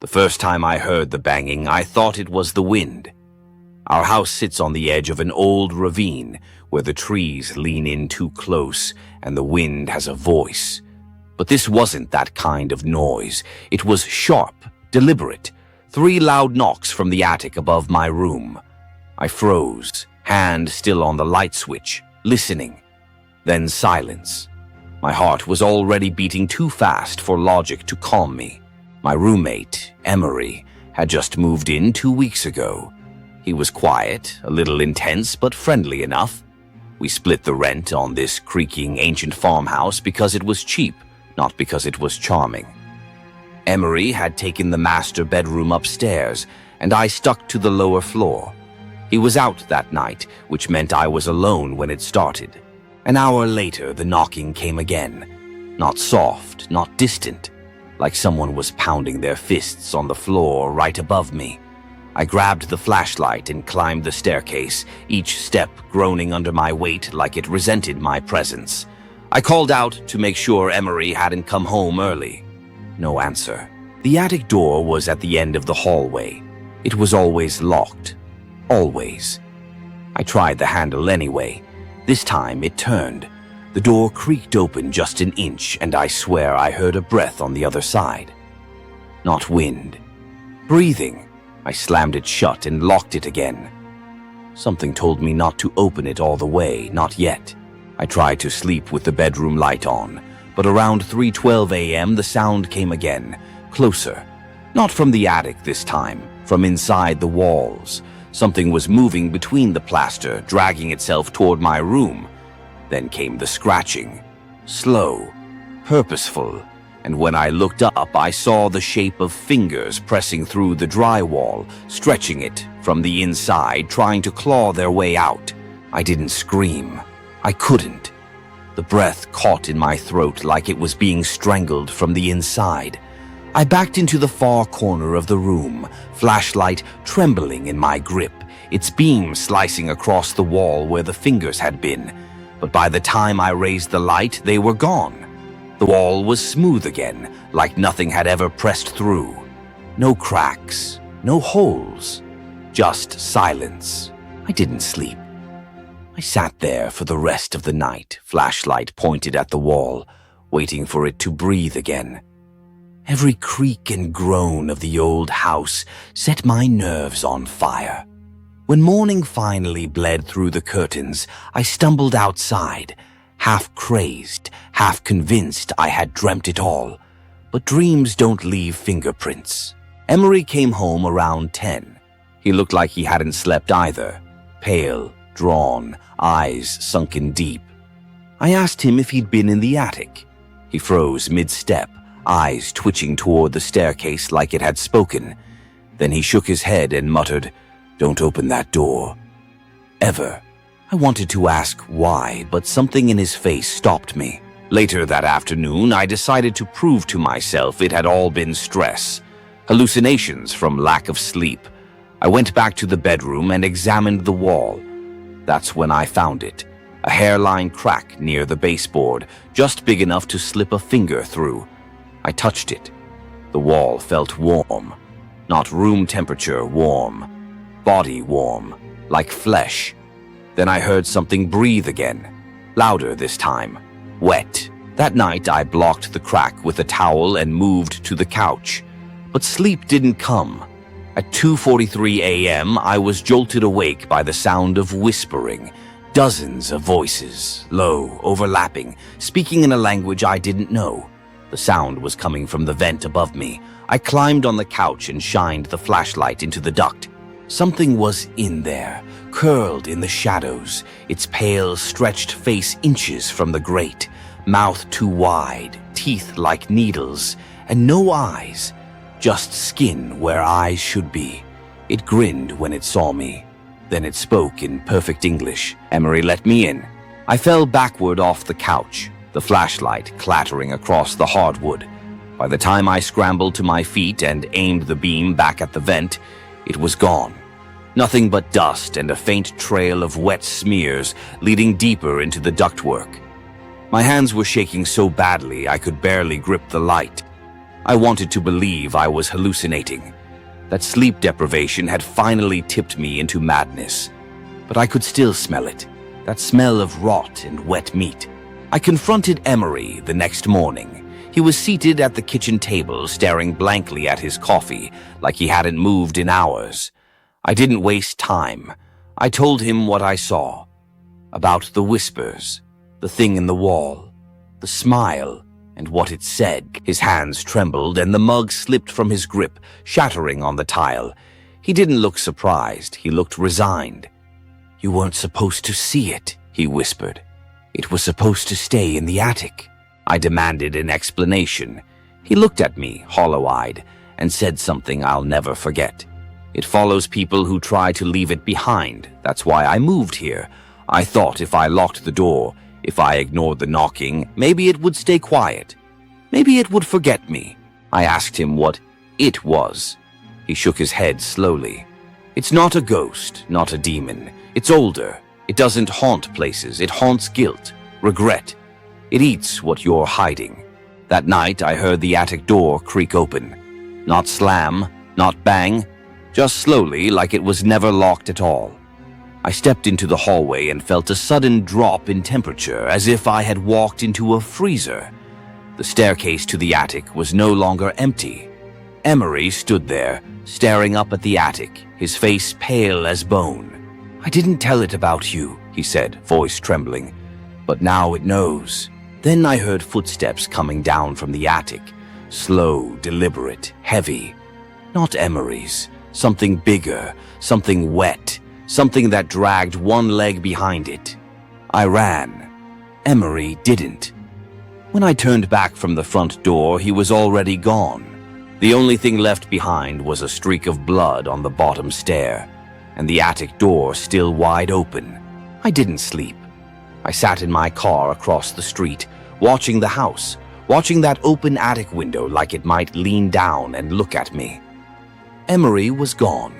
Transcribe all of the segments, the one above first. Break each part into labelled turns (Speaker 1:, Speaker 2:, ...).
Speaker 1: The first time I heard the banging, I thought it was the wind. Our house sits on the edge of an old ravine where the trees lean in too close and the wind has a voice. But this wasn't that kind of noise. It was sharp, deliberate. 3 loud knocks from the attic above my room. I froze, hand still on the light switch, listening. Then silence. My heart was already beating too fast for logic to calm me. My roommate, Emery, had just moved in 2 weeks ago. He was quiet, a little intense, but friendly enough. We split the rent on this creaking ancient farmhouse because it was cheap, not because it was charming. Emery had taken the master bedroom upstairs, and I stuck to the lower floor. He was out that night, which meant I was alone when it started. An hour later, the knocking came again. Not soft, not distant, like someone was pounding their fists on the floor right above me. I grabbed the flashlight and climbed the staircase, each step groaning under my weight like it resented my presence. I called out to make sure Emery hadn't come home early. No answer. The attic door was at the end of the hallway. It was always locked. Always. I tried the handle anyway. This time it turned. The door creaked open just an inch, and I swear I heard a breath on the other side. Not wind. Breathing. I slammed it shut and locked it again. Something told me not to open it all the way, not yet. I tried to sleep with the bedroom light on, but around 3:12 a.m. the sound came again, closer. Not from the attic this time, from inside the walls. Something was moving between the plaster, dragging itself toward my room. Then came the scratching. Slow, purposeful, and when I looked up, I saw the shape of fingers pressing through the drywall, stretching it from the inside, trying to claw their way out. I didn't scream. I couldn't. The breath caught in my throat like it was being strangled from the inside. I backed into the far corner of the room, flashlight trembling in my grip, its beam slicing across the wall where the fingers had been. But by the time I raised the light, they were gone. The wall was smooth again, like nothing had ever pressed through. No cracks, no holes, just silence. I didn't sleep. I sat there for the rest of the night, flashlight pointed at the wall, waiting for it to breathe again. Every creak and groan of the old house set my nerves on fire. When morning finally bled through the curtains, I stumbled outside, half crazed, half convinced I had dreamt it all. But dreams don't leave fingerprints. Emery came home around 10. He looked like he hadn't slept either, pale, drawn, eyes sunken deep. I asked him if he'd been in the attic. He froze mid-step, eyes twitching toward the staircase like it had spoken. Then he shook his head and muttered, "Don't open that door. Ever." I wanted to ask why, but something in his face stopped me. Later that afternoon, I decided to prove to myself it had all been stress, hallucinations from lack of sleep. I went back to the bedroom and examined the wall. That's when I found it, a hairline crack near the baseboard, just big enough to slip a finger through. I touched it. The wall felt warm, not room temperature warm, body warm, like flesh. Then I heard something breathe again, louder this time, wet. That night I blocked the crack with a towel and moved to the couch. But sleep didn't come. At 2:43 a.m., I was jolted awake by the sound of whispering, dozens of voices, low, overlapping, speaking in a language I didn't know. The sound was coming from the vent above me. I climbed on the couch and shined the flashlight into the duct. Something was in there, curled in the shadows, its pale, stretched face inches from the grate, mouth too wide, teeth like needles, and no eyes, just skin where eyes should be. It grinned when it saw me. Then it spoke in perfect English. "Emery, let me in." I fell backward off the couch, the flashlight clattering across the hardwood. By the time I scrambled to my feet and aimed the beam back at the vent, it was gone. Nothing but dust and a faint trail of wet smears leading deeper into the ductwork. My hands were shaking so badly I could barely grip the light. I wanted to believe I was hallucinating, that sleep deprivation had finally tipped me into madness. But I could still smell it, that smell of rot and wet meat. I confronted Emery the next morning. He was seated at the kitchen table, staring blankly at his coffee, like he hadn't moved in hours. I didn't waste time. I told him what I saw. About the whispers, the thing in the wall, the smile, and what it said. His hands trembled and the mug slipped from his grip, shattering on the tile. He didn't look surprised. He looked resigned. "You weren't supposed to see it," he whispered. "It was supposed to stay in the attic." I demanded an explanation. He looked at me, hollow-eyed, and said something I'll never forget. "It follows people who try to leave it behind. That's why I moved here. I thought if I locked the door, if I ignored the knocking, maybe it would stay quiet. Maybe it would forget me." I asked him what it was. He shook his head slowly. "It's not a ghost, not a demon. It's older. It doesn't haunt places. It haunts guilt, regret. It eats what you're hiding." That night, I heard the attic door creak open. Not slam, not bang, just slowly, like it was never locked at all. I stepped into the hallway and felt a sudden drop in temperature, as if I had walked into a freezer. The staircase to the attic was no longer empty. Emery stood there, staring up at the attic, his face pale as bone. "I didn't tell it about you," he said, voice trembling. "But now it knows." Then I heard footsteps coming down from the attic, slow, deliberate, heavy. Not Emery's, something bigger, something wet, something that dragged one leg behind it. I ran. Emery didn't. When I turned back from the front door, he was already gone. The only thing left behind was a streak of blood on the bottom stair, and the attic door still wide open. I didn't sleep. I sat in my car across the street, watching the house, watching that open attic window like it might lean down and look at me. Emery was gone.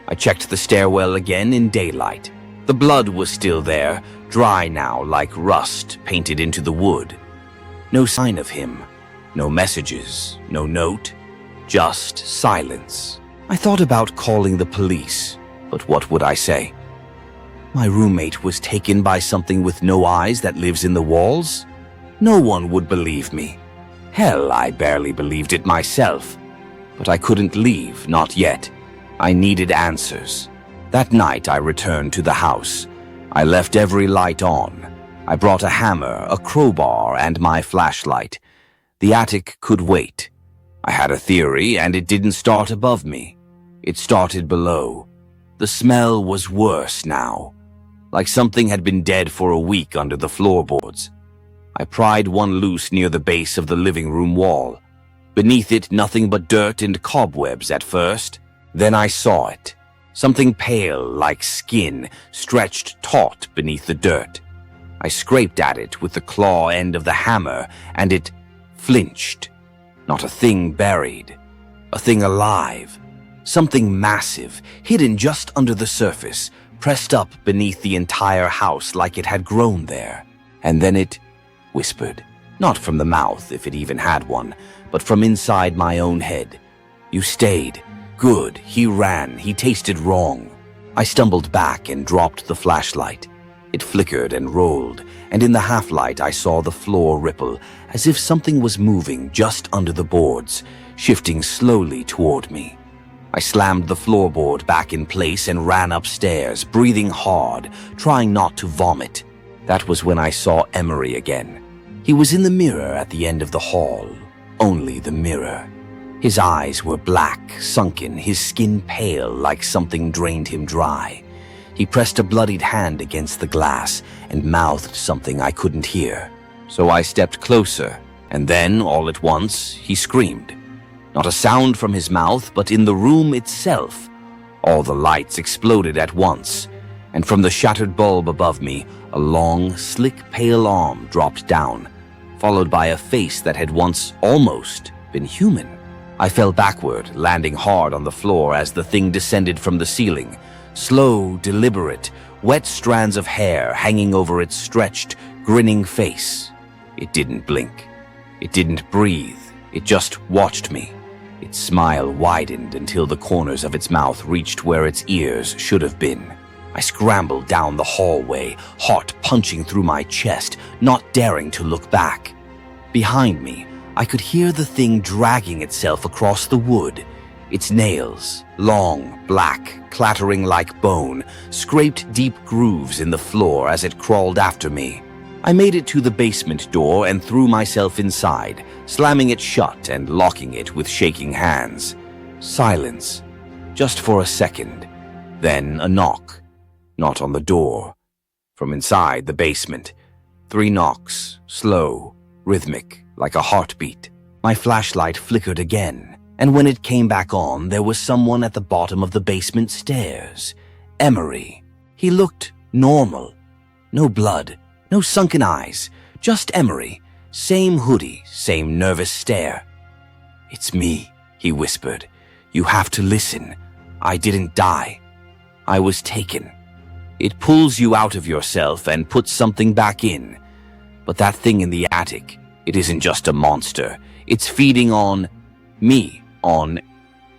Speaker 1: I checked the stairwell again in daylight. The blood was still there, dry now like rust painted into the wood. No sign of him, no messages, no note, just silence. I thought about calling the police, but what would I say? My roommate was taken by something with no eyes that lives in the walls? No one would believe me. Hell, I barely believed it myself. But I couldn't leave, not yet. I needed answers. That night I returned to the house. I left every light on. I brought a hammer, a crowbar, and my flashlight. The attic could wait. I had a theory, and it didn't start above me. It started below. The smell was worse now, like something had been dead for a week under the floorboards. I pried one loose near the base of the living room wall. Beneath it, nothing but dirt and cobwebs at first. Then I saw it. Something pale, like skin, stretched taut beneath the dirt. I scraped at it with the claw end of the hammer, and it flinched. Not a thing buried. A thing alive. Something massive, hidden just under the surface, pressed up beneath the entire house like it had grown there. And then it whispered. Not from the mouth, if it even had one, but from inside my own head. "You stayed. Good." He ran. He tasted wrong. I stumbled back and dropped the flashlight. It flickered and rolled, and in the half-light I saw the floor ripple, as if something was moving just under the boards, shifting slowly toward me. I slammed the floorboard back in place and ran upstairs, breathing hard, trying not to vomit. That was when I saw Emery again. He was in the mirror at the end of the hall. Only the mirror. His eyes were black, sunken, his skin pale like something drained him dry. He pressed a bloodied hand against the glass and mouthed something I couldn't hear. So I stepped closer, and then, all at once, he screamed. Not a sound from his mouth, but in the room itself. All the lights exploded at once, and from the shattered bulb above me, a long, slick, pale arm dropped down, followed by a face that had once almost been human. I fell backward, landing hard on the floor as the thing descended from the ceiling. Slow, deliberate, wet strands of hair hanging over its stretched, grinning face. It didn't blink. It didn't breathe. It just watched me. Its smile widened until the corners of its mouth reached where its ears should have been. I scrambled down the hallway, heart punching through my chest, not daring to look back. Behind me, I could hear the thing dragging itself across the wood. Its nails, long, black, clattering like bone, scraped deep grooves in the floor as it crawled after me. I made it to the basement door and threw myself inside, slamming it shut and locking it with shaking hands. Silence, just for a second. Then a knock. Not on the door. From inside the basement. 3 knocks, slow, rhythmic, like a heartbeat. My flashlight flickered again, and when it came back on, there was someone at the bottom of the basement stairs. Emery. He looked normal. No blood, no sunken eyes, just Emery. Same hoodie, same nervous stare. "It's me," he whispered. "You have to listen. I didn't die. I was taken." It pulls you out of yourself and puts something back in. But that thing in the attic, it isn't just a monster. It's feeding on me, on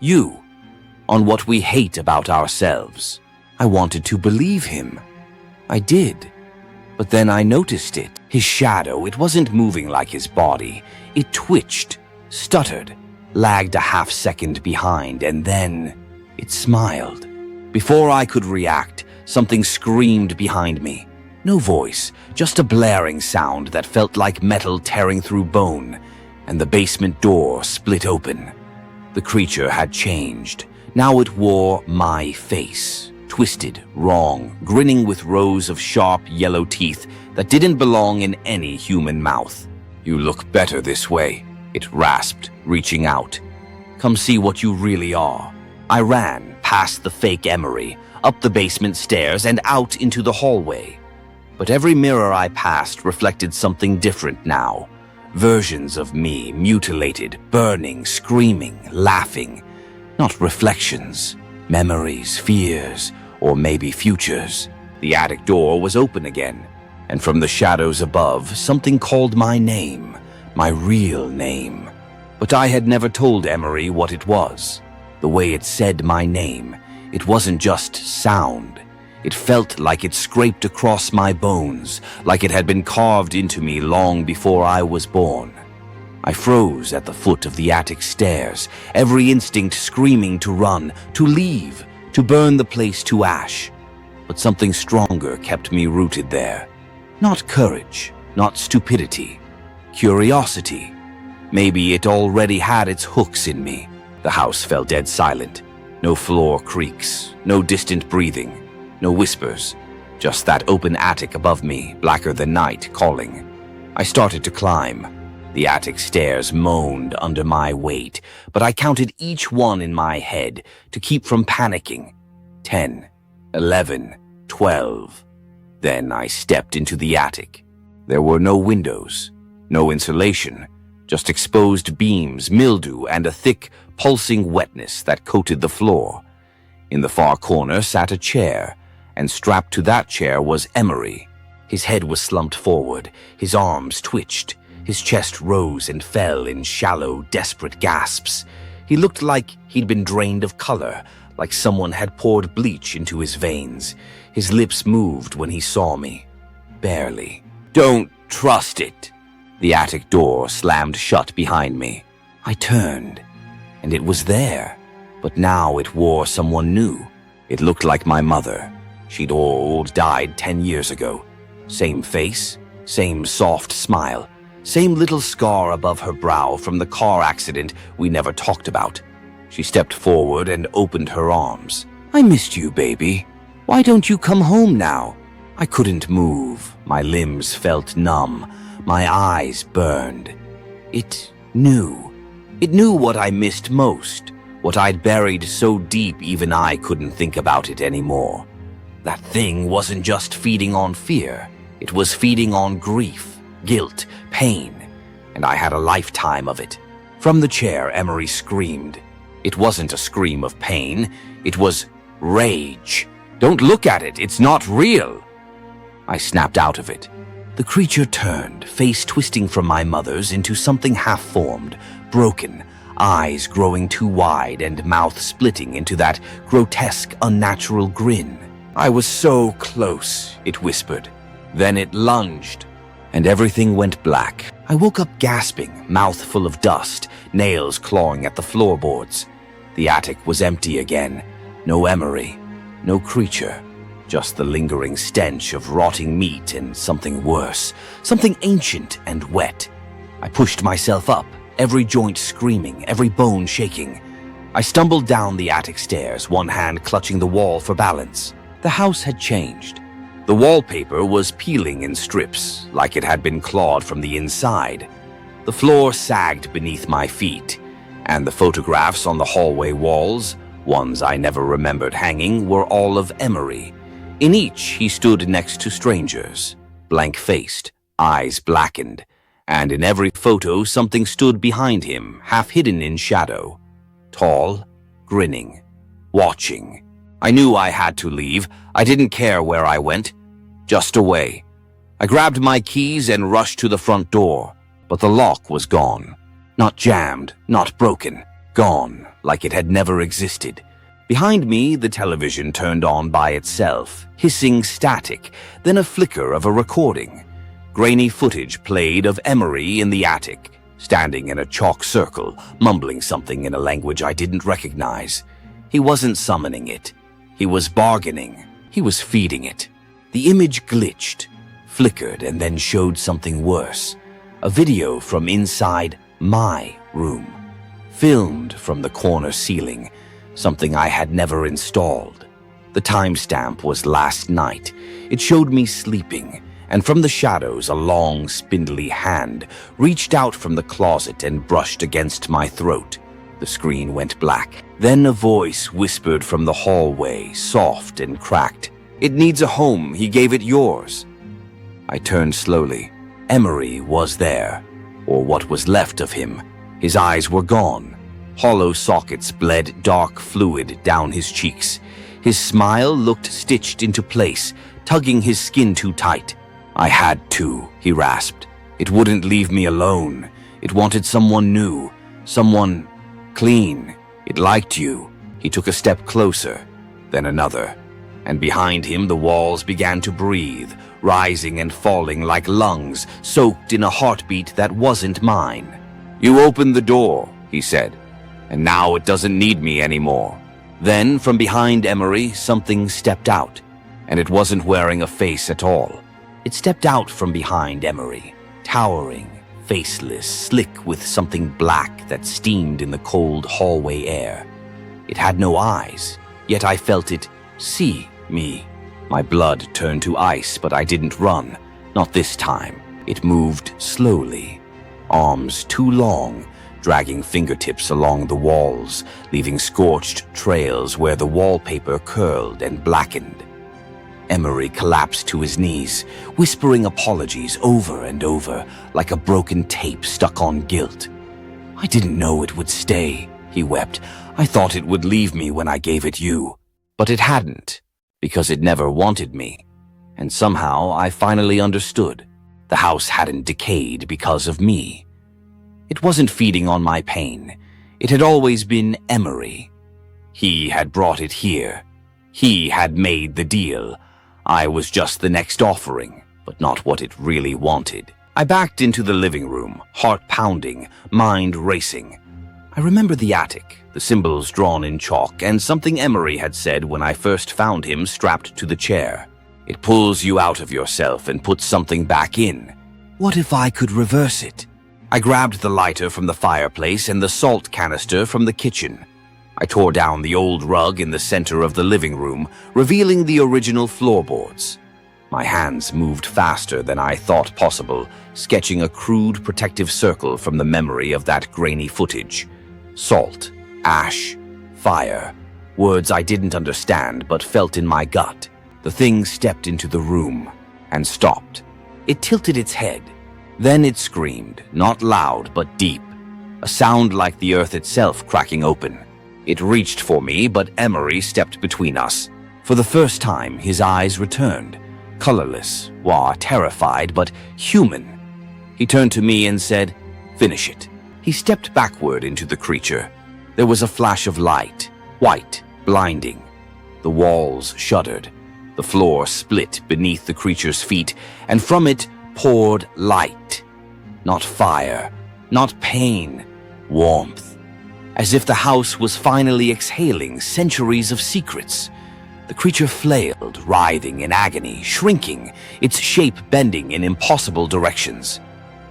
Speaker 1: you, on what we hate about ourselves. I wanted to believe him. I did. But then I noticed it. His shadow, it wasn't moving like his body. It twitched, stuttered, lagged a half second behind, and then it smiled. Before I could react, something screamed behind me. No voice, just a blaring sound that felt like metal tearing through bone, and the basement door split open. The creature had changed. Now it wore my face, twisted, wrong, grinning with rows of sharp yellow teeth that didn't belong in any human mouth. "You look better this way," it rasped, reaching out. "Come see what you really are." I ran past the fake Emery, up the basement stairs and out into the hallway. But every mirror I passed reflected something different now. Versions of me, mutilated, burning, screaming, laughing. Not reflections, memories, fears, or maybe futures. The attic door was open again, and from the shadows above, something called my name, my real name. But I had never told Emery what it was. The way it said my name, it wasn't just sound. It felt like it scraped across my bones, like it had been carved into me long before I was born. I froze at the foot of the attic stairs, every instinct screaming to run, to leave, to burn the place to ash. But something stronger kept me rooted there. Not courage, not stupidity. Curiosity. Maybe it already had its hooks in me. The house fell dead silent. No floor creaks, no distant breathing, no whispers. Just that open attic above me, blacker than night, calling. I started to climb. The attic stairs moaned under my weight, but I counted each one in my head to keep from panicking. 10, 11, 12. Then I stepped into the attic. There were no windows, no insulation, just exposed beams, mildew, and a thick, pulsing wetness that coated the floor. In the far corner sat a chair, and strapped to that chair was Emery. His head was slumped forward, his arms twitched, his chest rose and fell in shallow, desperate gasps. He looked like he'd been drained of color, like someone had poured bleach into his veins. His lips moved when he saw me. Barely. "Don't trust it." The attic door slammed shut behind me. I turned, and it was there, but now it wore someone new. It looked like my mother. She'd died 10 years ago. Same face, same soft smile, same little scar above her brow from the car accident we never talked about. She stepped forward and opened her arms. "I missed you, baby. Why don't you come home now?" I couldn't move. My limbs felt numb. My eyes burned. It knew. It knew what I missed most, what I'd buried so deep even I couldn't think about it anymore. That thing wasn't just feeding on fear. It was feeding on grief, guilt, pain, and I had a lifetime of it. From the chair, Emery screamed. It wasn't a scream of pain. It was rage. "Don't look at it. It's not real." I snapped out of it. The creature turned, face twisting from my mother's into something half-formed, broken, eyes growing too wide and mouth splitting into that grotesque, unnatural grin. "I was so close," it whispered. Then it lunged, and everything went black. I woke up gasping, mouth full of dust, nails clawing at the floorboards. The attic was empty again. No Emery, no creature, just the lingering stench of rotting meat and something worse, something ancient and wet. I pushed myself up, every joint screaming, every bone shaking. I stumbled down the attic stairs, one hand clutching the wall for balance. The house had changed. The wallpaper was peeling in strips, like it had been clawed from the inside. The floor sagged beneath my feet, and the photographs on the hallway walls, ones I never remembered hanging, were all of Emery. In each, he stood next to strangers, blank-faced, eyes blackened, and in every photo something stood behind him, half hidden in shadow. Tall, grinning, watching. I knew I had to leave. I didn't care where I went. Just away. I grabbed my keys and rushed to the front door, but the lock was gone. Not jammed, not broken. Gone, like it had never existed. Behind me, the television turned on by itself, hissing static, then a flicker of a recording. Grainy footage played of Emery in the attic, standing in a chalk circle, mumbling something in a language I didn't recognize. He wasn't summoning it. He was bargaining. He was feeding it. The image glitched, flickered, and then showed something worse. A video from inside my room. Filmed from the corner ceiling, something I had never installed. The timestamp was last night. It showed me sleeping, and from the shadows a long, spindly hand reached out from the closet and brushed against my throat. The screen went black. Then a voice whispered from the hallway, soft and cracked. "It needs a home. He gave it yours." I turned slowly. Emery was there, or what was left of him. His eyes were gone. Hollow sockets bled dark fluid down his cheeks. His smile looked stitched into place, tugging his skin too tight. "I had to," he rasped. "It wouldn't leave me alone. It wanted someone new, someone clean. It liked you." He took a step closer, then another, and behind him the walls began to breathe, rising and falling like lungs soaked in a heartbeat that wasn't mine. "You opened the door," he said, "and now it doesn't need me anymore." Then, from behind Emery, something stepped out, and it wasn't wearing a face at all. It stepped out from behind Emery, towering, faceless, slick with something black that steamed in the cold hallway air. It had no eyes, yet I felt it see me. My blood turned to ice, but I didn't run. Not this time. It moved slowly, arms too long, dragging fingertips along the walls, leaving scorched trails where the wallpaper curled and blackened. Emery collapsed to his knees, whispering apologies over and over, like a broken tape stuck on guilt. "I didn't know it would stay," he wept. "I thought it would leave me when I gave it you. But it hadn't, because it never wanted me. And somehow I finally understood. The house hadn't decayed because of me. It wasn't feeding on my pain. It had always been Emery. He had brought it here. He had made the deal. I was just the next offering, but not what it really wanted. I backed into the living room, heart pounding, mind racing. I remember the attic, the symbols drawn in chalk, and something Emery had said when I first found him strapped to the chair. It pulls you out of yourself and puts something back in. What if I could reverse it? I grabbed the lighter from the fireplace and the salt canister from the kitchen. I tore down the old rug in the center of the living room, revealing the original floorboards. My hands moved faster than I thought possible, sketching a crude protective circle from the memory of that grainy footage. Salt, ash, fire, words I didn't understand but felt in my gut. The thing stepped into the room and stopped. It tilted its head. Then it screamed, not loud but deep, a sound like the earth itself cracking open. It reached for me, but Emery stepped between us. For the first time, his eyes returned, colorless, terrified, but human. He turned to me and said, "Finish it." He stepped backward into the creature. There was a flash of light, white, blinding. The walls shuddered. The floor split beneath the creature's feet, and from it poured light. Not fire, not pain, warmth. As if the house was finally exhaling centuries of secrets. The creature flailed, writhing in agony, shrinking, its shape bending in impossible directions.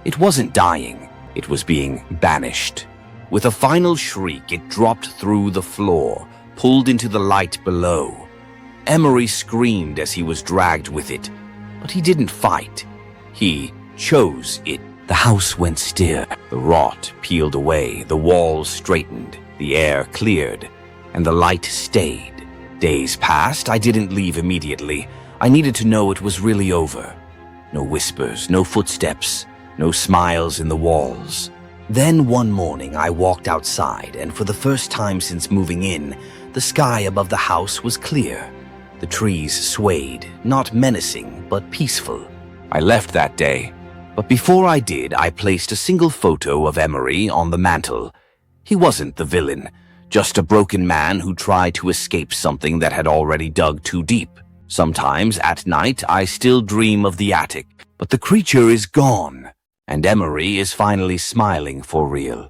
Speaker 1: It wasn't dying, it was being banished. With a final shriek, it dropped through the floor, pulled into the light below. Emery screamed as he was dragged with it, but he didn't fight. He chose it. The house went still. The rot peeled away, the walls straightened, the air cleared, and the light stayed. Days passed. I didn't leave immediately. I needed to know it was really over. No whispers, no footsteps, no smiles in the walls. Then one morning I walked outside, and for the first time since moving in, the sky above the house was clear. The trees swayed, not menacing, but peaceful. I left that day, but before I did, I placed a single photo of Emery on the mantel. He wasn't the villain, just a broken man who tried to escape something that had already dug too deep. Sometimes at night I still dream of the attic, but the creature is gone, and Emery is finally smiling for real.